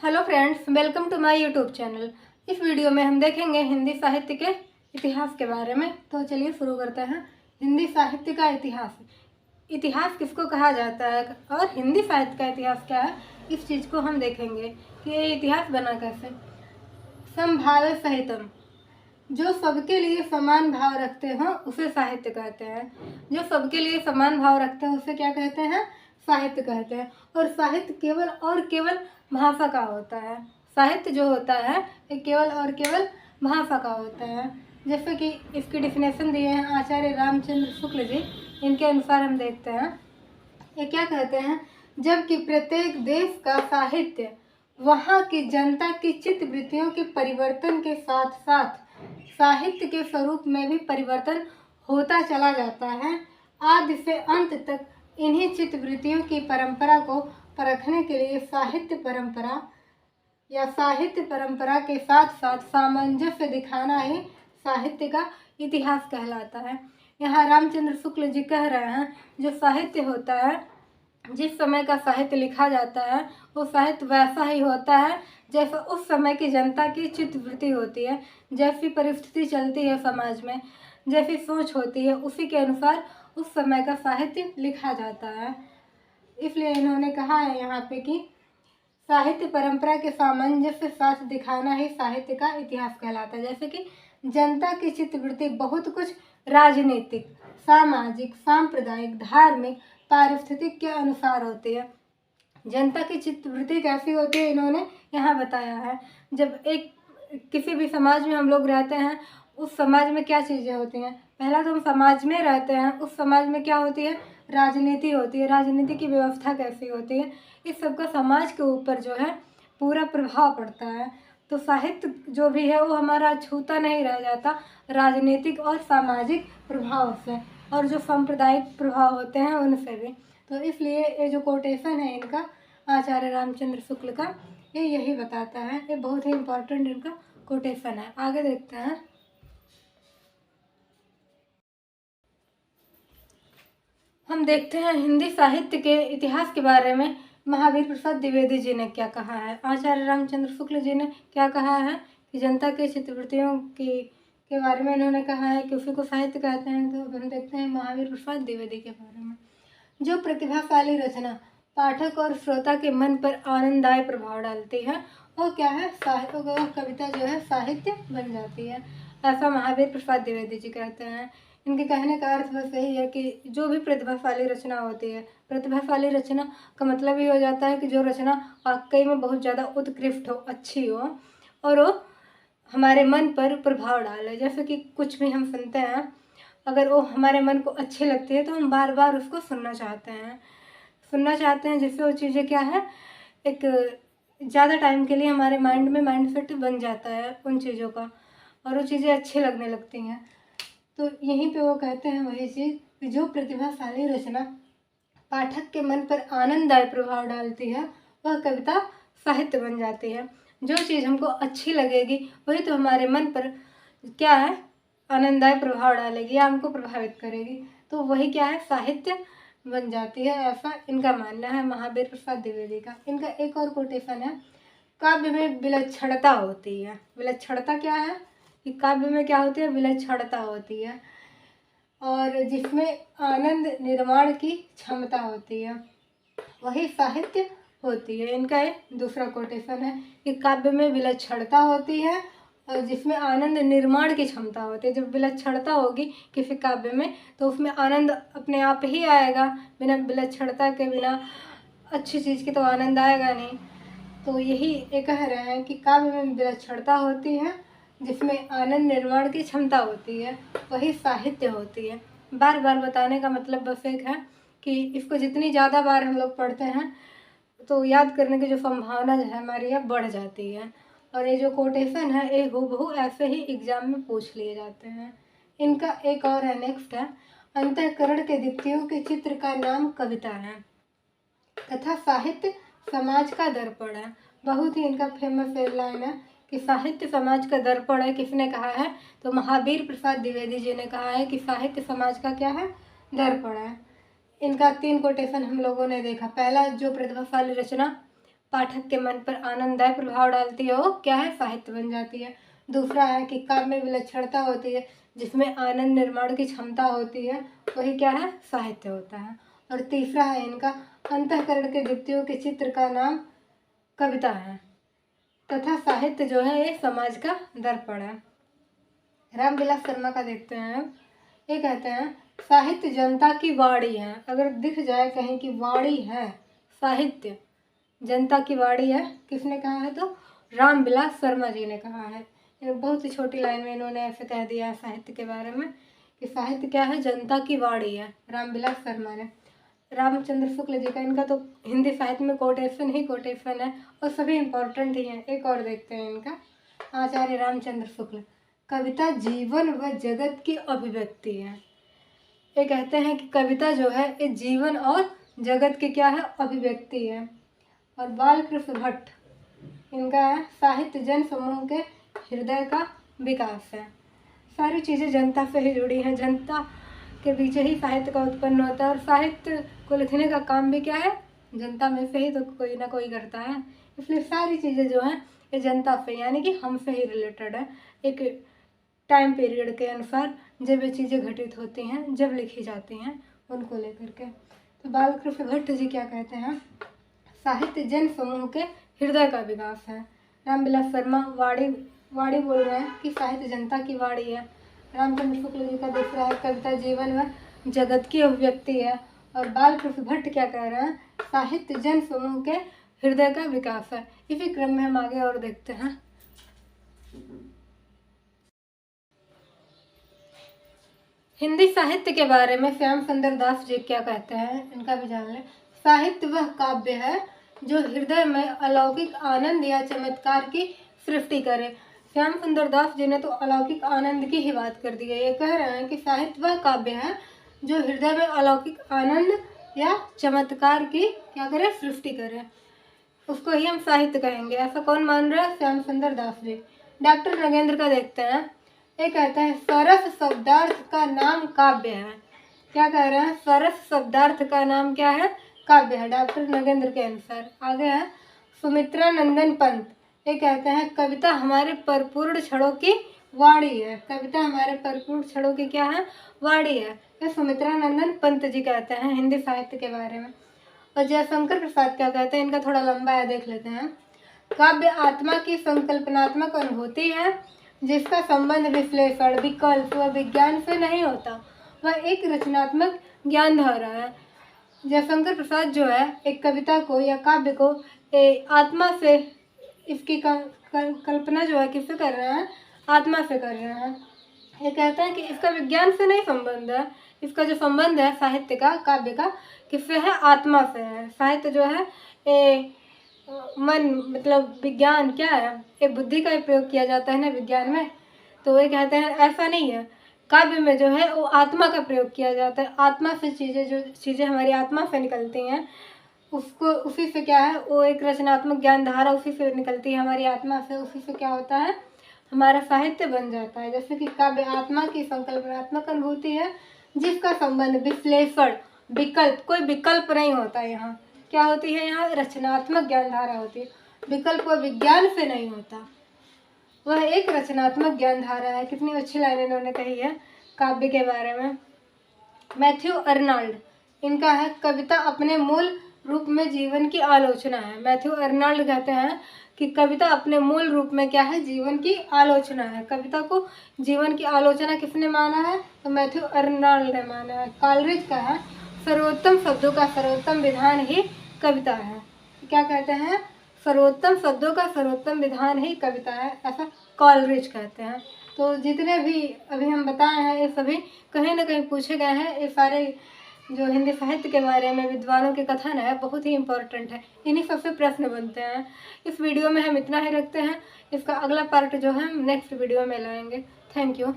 Hello friends, welcome to my YouTube channel. इस video में हम देखेंगे हिंदी साहित्य के इतिहास के बारे में। तो चलिए शुरू करते हैं। हिंदी साहित्य का इतिहास। इतिहास किसको कहा जाता है और हिंदी साहित्य का इतिहास क्या है, इस चीज़ को हम देखेंगे कि ये इतिहास बना कैसे। समभाव सहितम, जो सबके लिए समान भाव रखते हों उसे साहित्य कहते हैं। जो सबके लिए समान भाव रखते हैं उसे क्या कहते हैं? साहित्य कहते हैं। और साहित्य केवल और केवल भाषा का होता है। साहित्य जो होता है ये केवल और केवल भाषा का होता है। जैसे कि इसकी डिफिनेशन दिए हैं आचार्य रामचंद्र शुक्ल जी। इनके अनुसार हम देखते हैं, ये क्या कहते हैं, जबकि प्रत्येक देश का साहित्य वहाँ की जनता की चित्त वृत्तियों के परिवर्तन के साथ साथ साहित्य के स्वरूप में भी परिवर्तन होता चला जाता है। आदि से अंत तक इन्हीं चित्त वृत्तियों की परंपरा को परखने के लिए साहित्य परंपरा या साहित्य परंपरा के साथ साथ सामंजस्य दिखाना ही साहित्य का इतिहास कहलाता है। यहाँ रामचंद्र शुक्ल जी कह रहे हैं, जो साहित्य होता है, जिस समय का साहित्य लिखा जाता है वो साहित्य वैसा ही होता है जैसा उस समय की जनता की चित्तवृत्ति होती है। जैसी परिस्थिति चलती है समाज में, जैसी सोच होती है, उसी के अनुसार उस समय का साहित्य लिखा जाता है। इसलिए इन्होंने कहा है यहाँ पे कि साहित्य परंपरा के सामंजस्य साथ दिखाना ही साहित्य का इतिहास कहलाता है। जैसे कि जनता की चित्तवृत्ति बहुत कुछ राजनीतिक, सामाजिक, सांप्रदायिक, धार्मिक, पारिस्थितिक के अनुसार होती है। जनता की चित्तवृत्ति कैसी होती है इन्होंने यहाँ बताया है। जब एक किसी भी समाज में हम लोग रहते हैं, उस समाज में क्या चीज़ें होती हैं? पहला तो हम समाज में रहते हैं, उस समाज में क्या होती है? राजनीति होती है। राजनीति की व्यवस्था कैसी होती है? इस सब का समाज के ऊपर जो है पूरा प्रभाव पड़ता है। तो साहित्य जो भी है वो हमारा छूता नहीं रह जाता राजनीतिक और सामाजिक प्रभाव से, और जो सांप्रदायिक प्रभाव होते हैं उनसे भी। तो इसलिए ये जो कोटेशन है इनका आचार्य रामचंद्र शुक्ल का, ये यही बताता है। ये बहुत ही इम्पोर्टेंट इनका कोटेशन है। आगे देखते हैं। हम देखते हैं हिंदी साहित्य के इतिहास के बारे में महावीर प्रसाद द्विवेदी जी ने क्या कहा है। आचार्य रामचंद्र शुक्ल जी ने क्या कहा है कि जनता के चित्तवृत्तियों के बारे में इन्होंने कहा है कि उसी को साहित्य कहते हैं। तो हम देखते हैं महावीर प्रसाद द्विवेदी के बारे में। जो प्रतिभाशाली रचना पाठक और श्रोता के मन पर आनंददायी प्रभाव डालती है वो क्या है? साहित्य। वह कविता जो है साहित्य बन जाती है, ऐसा महावीर प्रसाद द्विवेदी जी कहते हैं। इनके कहने का अर्थ बस यही है कि जो भी प्रतिभाशाली रचना होती है, प्रतिभाशाली रचना का मतलब ये हो जाता है कि जो रचना वाकई में बहुत ज़्यादा उत्कृष्ट हो, अच्छी हो और वो हमारे मन पर प्रभाव डाले। जैसे कि कुछ भी हम सुनते हैं, अगर वो हमारे मन को अच्छी लगती है तो हम बार बार उसको सुनना चाहते हैं, जिससे वो चीज़ें क्या है, एक ज़्यादा टाइम के लिए हमारे माइंड में माइंड सेट बन जाता है उन चीज़ों का, और वो चीज़ें अच्छी लगने लगती हैं। तो यहीं पे वो कहते हैं वही चीज़ कि जो प्रतिभाशाली रचना पाठक के मन पर आनंददायी प्रभाव डालती है वह कविता साहित्य बन जाती है। जो चीज़ हमको अच्छी लगेगी वही तो हमारे मन पर क्या है, आनंददायी प्रभाव डालेगी या हमको प्रभावित करेगी, तो वही क्या है, साहित्य बन जाती है। ऐसा इनका मानना है महावीर प्रसाद द्विवेदी का। इनका एक और कोटेशन है, काव्य में विलक्षणता होती है। विलक्षणता क्या है कि काव्य में क्या होती है? विलक्षणता होती है, और जिसमें आनंद निर्माण की क्षमता होती है वही साहित्य होती है। इनका ये दूसरा कोटेशन है कि काव्य में विलक्षणता होती है और जिसमें आनंद निर्माण की क्षमता होती है। जब विलक्षणता होगी किसी काव्य में तो उसमें आनंद अपने आप ही आएगा। बिना विलक्षणता के, बिना अच्छी चीज़ के तो आनंद आएगा नहीं। तो यही ये कह रहे हैं कि काव्य में विलक्षणता होती है, जिसमें आनंद निर्माण की क्षमता होती है, वही साहित्य होती है। बार बार बताने का मतलब बस एक है कि इसको जितनी ज़्यादा बार हम लोग पढ़ते हैं तो याद करने की जो संभावना जो है हमारी यह बढ़ जाती है। और ये जो कोटेशन है ये हूबहू ऐसे ही एग्जाम में पूछ लिए जाते हैं। इनका एक और है, नेक्स्ट है, अंतःकरण के दीप्तियों के चित्र का नाम कविता है तथा साहित्य समाज का दर्पण है। बहुत ही इनका फेमस लाइन है कि साहित्य समाज का दर्पण है। किसने कहा है? तो महावीर प्रसाद द्विवेदी जी ने कहा है कि साहित्य समाज का क्या है? दर्पण है। इनका 3 कोटेशन हम लोगों ने देखा। पहला, जो प्रतिभाशाली रचना पाठक के मन पर आनंददायक प्रभाव डालती है वो क्या है, साहित्य बन जाती है। दूसरा है कि काव्य में विलक्षणता होती है, जिसमें आनंद निर्माण की क्षमता होती है, वही क्या है, साहित्य होता है। और तीसरा है इनका अंतःकरण के दीप्तियों के चित्र का नाम कविता है, तथा साहित्य जो है ये समाज का दर्पण है। रामविलास शर्मा का देखते हैं हम। ये कहते हैं साहित्य जनता की वाणी है। अगर दिख जाए कहीं की वाणी है, साहित्य जनता की वाणी है, किसने कहा है, तो रामविलास शर्मा जी ने कहा है। बहुत ही छोटी लाइन में इन्होंने ऐसे कह दिया है साहित्य के बारे में कि साहित्य क्या है, जनता की वाणी है, रामविलास शर्मा ने। रामचंद्र शुक्ल जी का, इनका तो हिंदी साहित्य में कोटेशन ही कोटेशन है और सभी इम्पोर्टेंट ही हैं। एक और देखते हैं इनका, आचार्य रामचंद्र शुक्ल। कविता जीवन व जगत की अभिव्यक्ति है। ये कहते हैं कि कविता जो है ये जीवन और जगत की क्या है, अभिव्यक्ति है। और बालकृष्ण भट्ट, इनका है साहित्य जन समूह के हृदय का विकास है। सारी चीज़ें जनता से ही जुड़ी हैं, जनता के बीच ही साहित्य का उत्पन्न होता है। और साहित्य को लिखने का काम भी क्या है, जनता में से ही तो कोई ना कोई करता है। इसलिए सारी चीज़ें जो हैं ये जनता से यानी कि हमसे ही रिलेटेड है। एक टाइम पीरियड के अनुसार जब ये चीज़ें घटित होती हैं, जब लिखी जाती हैं, उनको लेकर के। तो बालकृष्ण भट्ट जी क्या कहते हैं, साहित्य जन समूह के हृदय का विकास है। रामविलास शर्मा वाणी बोल रहे हैं कि साहित्य जनता की वाणी है। रामचंद्र शुक्ल जी का दूसरा है कविता जीवन व जगत की अभिव्यक्ति है। और बालकृष्ण भट्ट क्या कह रहे हैं, साहित्य जन समूह के हृदय का विकास है। इसी क्रम में हम आगे और देखते हैं। हिंदी साहित्य के बारे में श्याम सुंदर दास जी क्या कहते हैं, इनका भी जान लें। साहित्य वह काव्य है जो हृदय में अलौकिक आनंद या चमत्कार की सृष्टि करे। श्याम सुंदर दास जी ने तो अलौकिक आनंद की ही बात कर दी है। ये कह रहे हैं कि साहित्य वह काव्य है जो हृदय में अलौकिक आनंद या चमत्कार की क्या करे, सृष्टि करे, उसको ही हम साहित्य कहेंगे। ऐसा कौन मान रहा है, श्याम सुंदर दास जी। डॉक्टर नगेंद्र का देखते हैं। ये कहते हैं सरस शब्दार्थ का नाम काव्य है। क्या कह रहे हैं, सरस शब्दार्थ का नाम क्या है, काव्य है, डॉक्टर नगेंद्र के अनुसार। आगे है सुमित्रा नंदन पंत। ये कहते हैं कविता हमारे परिपूर्ण क्षणों की वाणी है। कविता हमारे परिपूर्ण क्षणों की क्या है, वाणी है। ये सुमित्रा नंदन पंत जी कहते हैं हिंदी साहित्य के बारे में। और जयशंकर प्रसाद क्या कहते हैं, इनका थोड़ा लंबा है, देख लेते हैं। काव्य आत्मा की संकल्पनात्मक अनुभूति है जिसका संबंध विश्लेषण, विकल्प व विज्ञान से नहीं होता, वह एक रचनात्मक ज्ञान धारा है। जयशंकर प्रसाद जो है एक कविता को या काव्य को आत्मा से, इसकी कल्पना जो है किससे कर रहे हैं, आत्मा से कर रहे हैं। ये कहते हैं कि इसका विज्ञान से नहीं संबंध है, इसका जो संबंध है साहित्य का, काव्य का, किससे है, आत्मा से है। साहित्य जो है मन मतलब विज्ञान क्या है, एक बुद्धि का ही प्रयोग किया जाता है ना विज्ञान में। तो ये कहते हैं ऐसा नहीं है, काव्य में जो है वो आत्मा का प्रयोग किया जाता है। आत्मा से चीज़ें, जो चीज़ें हमारी आत्मा से निकलती हैं उसको, उसी से क्या है, वो एक रचनात्मक ज्ञान धारा उसी से निकलती है हमारी आत्मा से, उसी से क्या होता है, हमारा साहित्य बन जाता है। जैसे कि काव्य आत्मा की संकल्पनात्मक अनुभूति है जिसका संबंध विश्लेषण, विकल्प, कोई विकल्प नहीं होता यहाँ, क्या होती है यहाँ, रचनात्मक ज्ञान धारा होती है। विकल्प व विज्ञान से नहीं होता, वह एक रचनात्मक ज्ञान धारा है। कितनी अच्छी लाइन इन्होंने कही है काव्य के बारे में। मैथ्यू अर्नाल्ड, इनका है कविता अपने मूल रूप में जीवन की आलोचना है। मैथ्यू अर्नाल्ड कहते हैं कि कविता अपने मूल रूप में क्या है, जीवन की आलोचना है। कविता को जीवन की आलोचना किसने माना है, तो मैथ्यू अर्नाल्ड ने माना है। कॉलरिज का है सर्वोत्तम शब्दों का सर्वोत्तम विधान ही कविता है। क्या कहते हैं, सर्वोत्तम शब्दों का सर्वोत्तम विधान ही कविता है, ऐसा कॉलरिज कहते हैं। तो जितने भी अभी हम बताए हैं ये सभी कहीं ना कहीं पूछे गए हैं। ये सारे जो हिंदी साहित्य के बारे में विद्वानों के कथन है बहुत ही इम्पोर्टेंट है, इन्हीं सबसे प्रश्न बनते हैं। इस वीडियो में हम इतना ही रखते हैं, इसका अगला पार्ट जो है हम नेक्स्ट वीडियो में लाएंगे। Thank you.